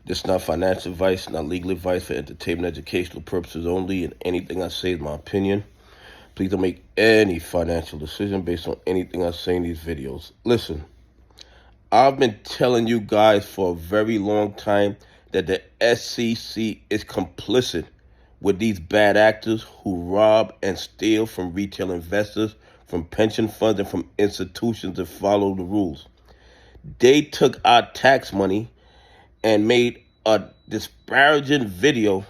This is not financial advice, not legal advice, for entertainment, educational purposes only, and anything I say is my opinion. Please don't make any financial decision based on anything I say in these videos. Listen, I've been telling you guys for a very long time that the SEC is complicit with these bad actors who rob and steal from retail investors, from pension funds, and from institutions that follow the rules. They took our tax money and made a disparaging video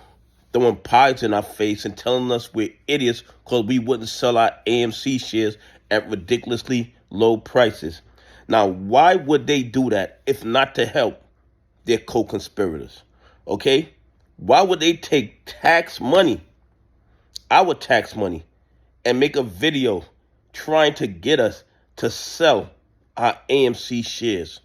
throwing pies in our face and telling us we're idiots because we wouldn't sell our AMC shares at ridiculously low prices. Now, why would they do that if not to help their co-conspirators? Okay? Why would they take tax money, our tax money, and make a video trying to get us to sell our AMC shares?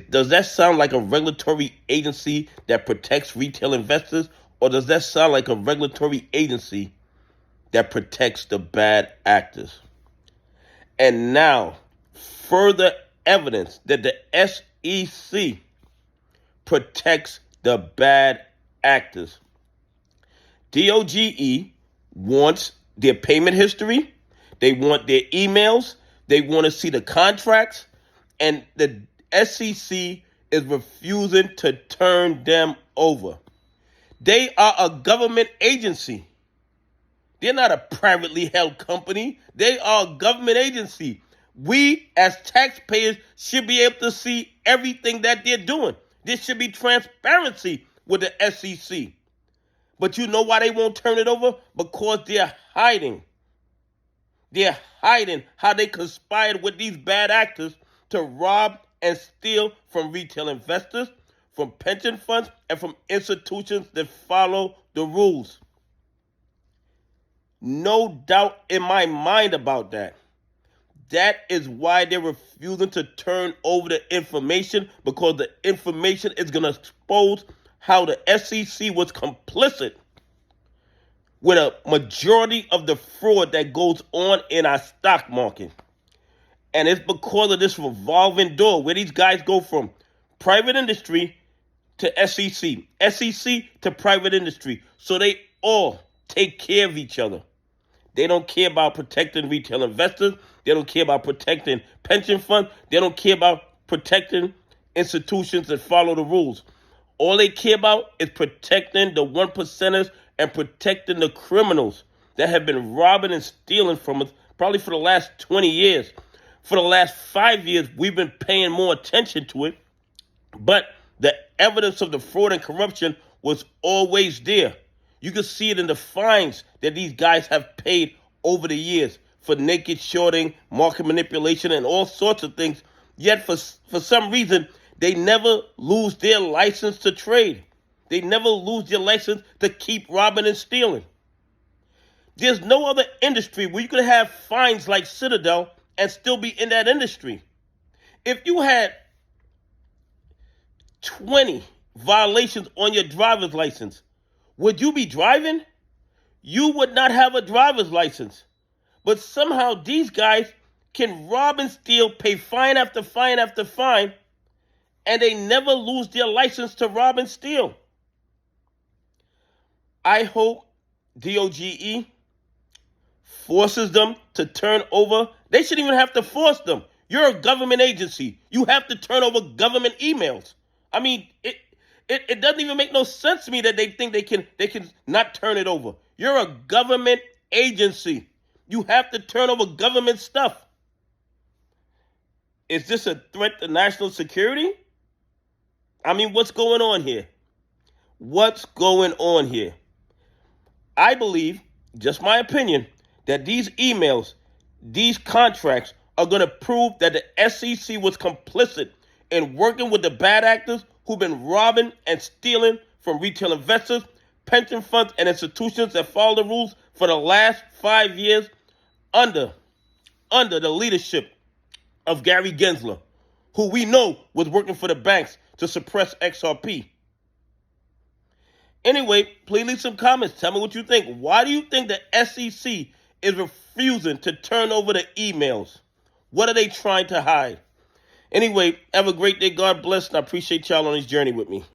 Does that sound like a regulatory agency that protects retail investors, or does that sound like a regulatory agency that protects the bad actors? And now, further evidence that the SEC protects the bad actors. DOGE wants their payment history, they want their emails, they want to see the contracts, and the SEC is refusing to turn them over. They are a government agency. They're not a privately held company. They are a government agency. We, as taxpayers, should be able to see everything that they're doing. There should be transparency with the SEC. But you know why they won't turn it over? Because they're hiding. They're hiding how they conspired with these bad actors to rob and steal from retail investors, from pension funds, and from institutions that follow the rules. No doubt in my mind about that. That is why they're refusing to turn over the information, because the information is going to expose how the SEC was complicit with a majority of the fraud that goes on in our stock market. And it's because of this revolving door where these guys go from private industry to SEC, SEC to private industry. So they all take care of each other. They don't care about protecting retail investors. They don't care about protecting pension funds. They don't care about protecting institutions that follow the rules. All they care about is protecting the 1%ers and protecting the criminals that have been robbing and stealing from us probably for the last 20 years. For the last 5 years, we've been paying more attention to it, but the evidence of the fraud and corruption was always there. You can see it in the fines that these guys have paid over the years for naked shorting, market manipulation, and all sorts of things. Yet for some reason, they never lose their license to trade. They never lose their license to keep robbing and stealing. There's no other industry where you could have fines like Citadel and still be in that industry. If you had 20 violations on your driver's license, would you be driving? You would not have a driver's license. But somehow these guys can rob and steal, pay fine after fine after fine, and they never lose their license to rob and steal. I hope DOGE forces them to turn over. They shouldn't even have to force them. You're a government agency. You have to turn over government emails. I mean, it doesn't even make no sense to me that they think they can not turn it over. You're a government agency. You have to turn over government stuff. Is this a threat to national security? I mean, what's going on here? What's going on here? I believe, just my opinion, that these emails, these contracts are going to prove that the SEC was complicit in working with the bad actors who've been robbing and stealing from retail investors, pension funds, and institutions that follow the rules for the last 5 years under the leadership of Gary Gensler, who we know was working for the banks to suppress XRP. Anyway, please leave some comments. Tell me what you think. Why do you think the SEC is refusing to turn over the emails? What are they trying to hide? Anyway, have a great day. God bless, and I appreciate y'all on this journey with me.